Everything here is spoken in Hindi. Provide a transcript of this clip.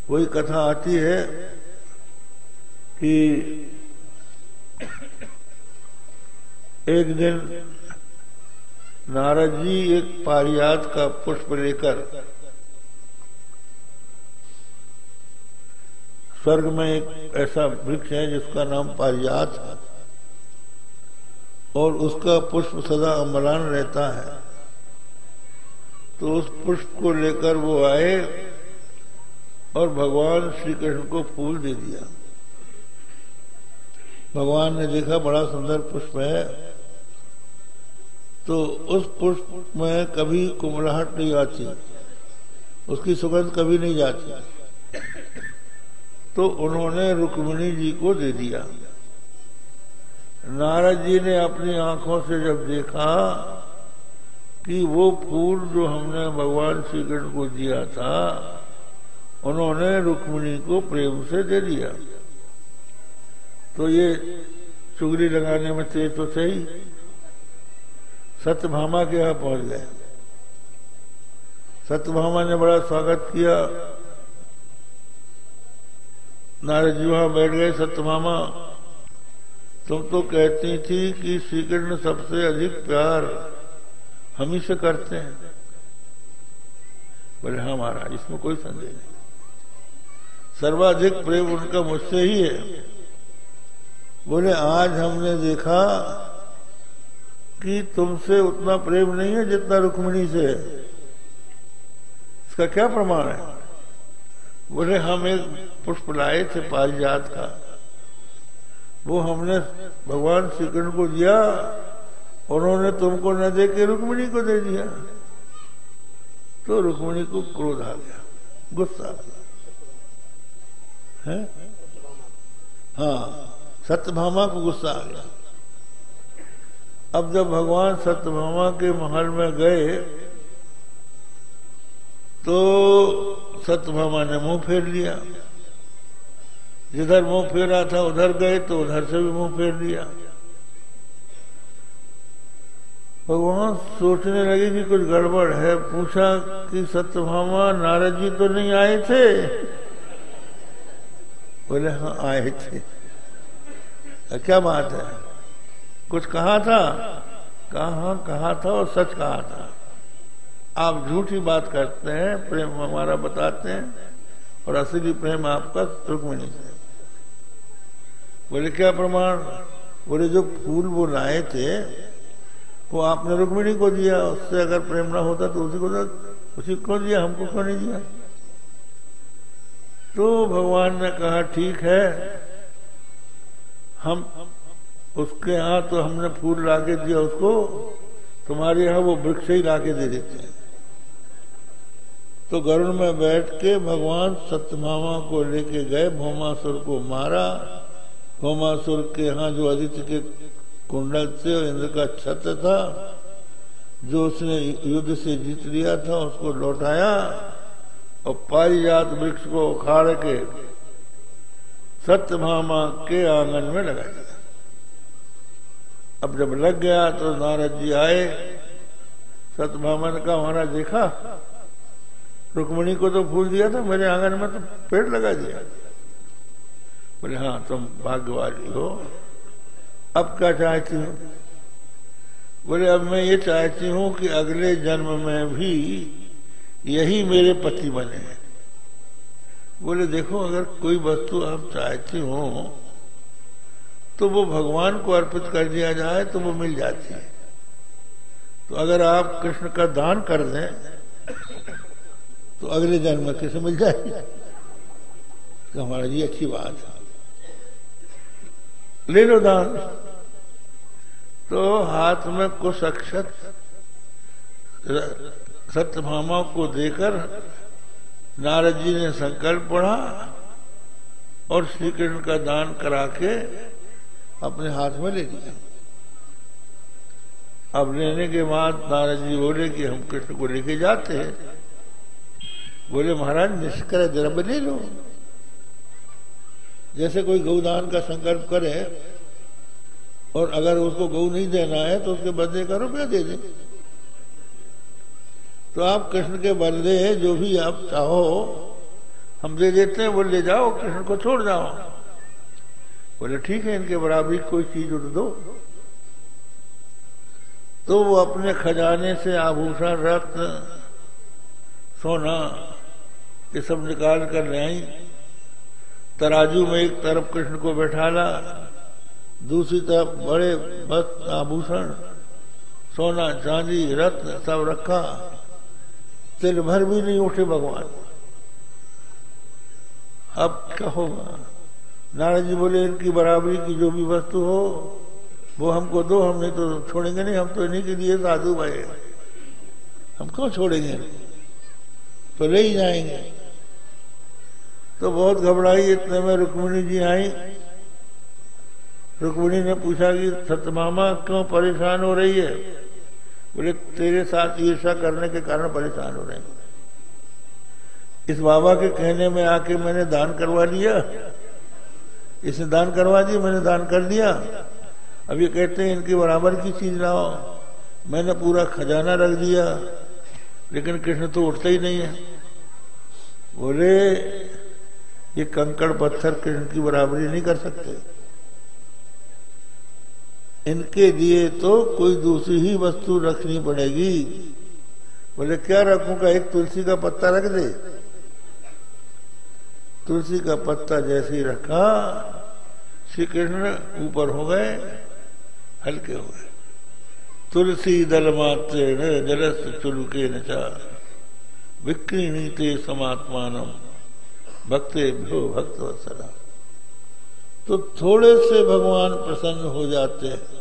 वही कथा आती है कि एक दिन नारद जी एक पारिजात का पुष्प लेकर स्वर्ग में एक ऐसा वृक्ष है जिसका नाम पारिजात है और उसका पुष्प सदा अम्लान रहता है, तो उस पुष्प को लेकर वो आए और भगवान श्री कृष्ण को फूल दे दिया। भगवान ने देखा बड़ा सुंदर पुष्प है, तो उस पुष्प में कभी कुमलाहट नहीं आती, उसकी सुगंध कभी नहीं जाती, तो उन्होंने रुक्मिणी जी को दे दिया। नारद जी ने अपनी आंखों से जब देखा कि वो फूल जो हमने भगवान श्री कृष्ण को दिया था उन्होंने रुक्मिणी को प्रेम से दे दिया, तो ये चुगली लगाने में थे तो सही सत्यभामा के यहां पहुंच गए। सत्यभामा ने बड़ा स्वागत किया। नारद जी वहां बैठ गए। सत्यभामा, तुम तो कहती थी कि श्री कृष्ण सबसे अधिक प्यार हम ही से करते हैं। बोले हाँ महाराज, इसमें कोई संदेह नहीं, सर्वाधिक प्रेम उनका मुझसे ही है। बोले आज हमने देखा कि तुमसे उतना प्रेम नहीं है जितना रुक्मिणी से है, इसका क्या प्रमाण है? बोले हम एक पुष्प लाए थे पारिजात का, वो हमने भगवान श्री कृष्ण को दिया, उन्होंने तुमको न दे के रुक्मिणी को दे दिया, तो रुक्मिणी को क्रोध आ गया, गुस्सा आ गया है? हाँ, सत्यभामा को गुस्सा आ गया। अब जब भगवान सत्यभामा के महल में गए तो सत्यभामा ने मुंह फेर लिया, जिधर मुंह फेरा था उधर गए तो उधर से भी मुंह फेर लिया। भगवान सोचने लगे कि कुछ गड़बड़ है। पूछा कि सत्यभामा, नारद जी तो नहीं आए थे? बोले हाँ आए थे। क्या बात है, कुछ कहा था? कहा था और सच कहा था। आप झूठी बात करते हैं, प्रेम हमारा बताते हैं, और असली प्रेम आपका रुक्मिणी से। बोले क्या प्रमाण? बोले जो फूल वो लाए थे वो आपने रुक्मिणी को दिया, उससे अगर प्रेम ना होता तो उसी को दिया, हमको क्यों नहीं दिया? तो भगवान ने कहा ठीक है, हम उसके यहाँ तो हमने फूल लाके दिया उसको, तुम्हारे यहाँ वो वृक्ष ही लाके दे देते हैं। तो गरुड़ में बैठ के भगवान सत्यभामा को लेके गए, भौमासुर को मारा। भौमासुर के यहाँ जो आदित्य के कुंडल से और इंद्र का छत्र था, जो उसने युद्ध से जीत लिया था, उसको लौटाया और पारिजात वृक्ष को उखाड़ के सत्यभामा के आंगन में लगा दिया। अब जब लग गया तो नारद जी आए। सत्यभामा ने कहा महाराज देखा, रुक्मिणी को तो फूल दिया था, मेरे आंगन में तो पेड़ लगा दिया। बोले हाँ तुम भाग्यवाली हो। अब क्या चाहती हो? बोले अब मैं ये चाहती हूं कि अगले जन्म में भी यही मेरे पति बने। बोले देखो, अगर कोई वस्तु आप चाहती हो तो वो भगवान को अर्पित कर दिया जाए तो वो मिल जाती है। तो अगर आप कृष्ण का दान कर दें तो अगले जन्म में किसे मिल जाएगी? तो हमारा जी अच्छी बात है, ले लो दान। तो हाथ में कुछ अक्षत सत्यभामा को देकर नारद जी ने संकल्प पढ़ा और श्री कृष्ण का दान करा के अपने हाथ में ले लिया। अब लेने के बाद नारद जी बोले कि हम कृष्ण को लेके जाते हैं। बोले महाराज निष्क्रिय द्रव्य ले लो, जैसे कोई गौदान का संकल्प करे और अगर उसको गौ नहीं देना है तो उसके बदले का रुपया दे दे। तो आप कृष्ण के बदले जो भी आप चाहो हम दे देते हैं। बोले ले जाओ, कृष्ण को छोड़ जाओ। बोले ठीक है, इनके बराबरी कोई चीज उठ दो। तो वो अपने खजाने से आभूषण, रत्न, सोना ये सब निकाल कर ले आई। तराजू में एक तरफ कृष्ण को बैठाला, दूसरी तरफ बड़े वस्त्र, आभूषण, सोना, चांदी, रत्न सब रखा। तिल भर भी नहीं उठे भगवान। अब क्या होगा? नारद जी बोले इनकी बराबरी की जो भी वस्तु हो वो हमको दो, हम नहीं तो छोड़ेंगे नहीं। हम तो इन्हीं के लिए साधु भाई, हम क्यों छोड़ेंगे, तो ले ही जाएंगे। तो बहुत घबराई। इतने में रुक्मिणी जी आई। रुक्मिणी ने पूछा कि सत्यभामा क्यों परेशान हो रही है? बोले तेरे साथ ईर्ष्या करने के कारण परेशान हो रहे हैं। इस बाबा के कहने में आके मैंने दान करवा लिया, इसने दान करवा दी, मैंने दान कर दिया। अब ये कहते हैं इनके बराबर की चीज लाओ। मैंने पूरा खजाना रख दिया, लेकिन कृष्ण तो उठता ही नहीं है। बोले ये कंकड़ पत्थर कृष्ण की बराबरी नहीं कर सकते। इनके लिए तो कोई दूसरी ही वस्तु रखनी पड़ेगी। बोले क्या रखूंगा? एक तुलसी का पत्ता रख दे। तुलसी का पत्ता जैसे ही रखा, श्री कृष्ण ऊपर हो गए, हल्के हो गए। तुलसी दल मात्र जलस चुलके नचा विक्रीणीते समात्मानम भक्ते भ्यो भक्त वत्सला। तो थोड़े से भगवान प्रसन्न हो जाते हैं।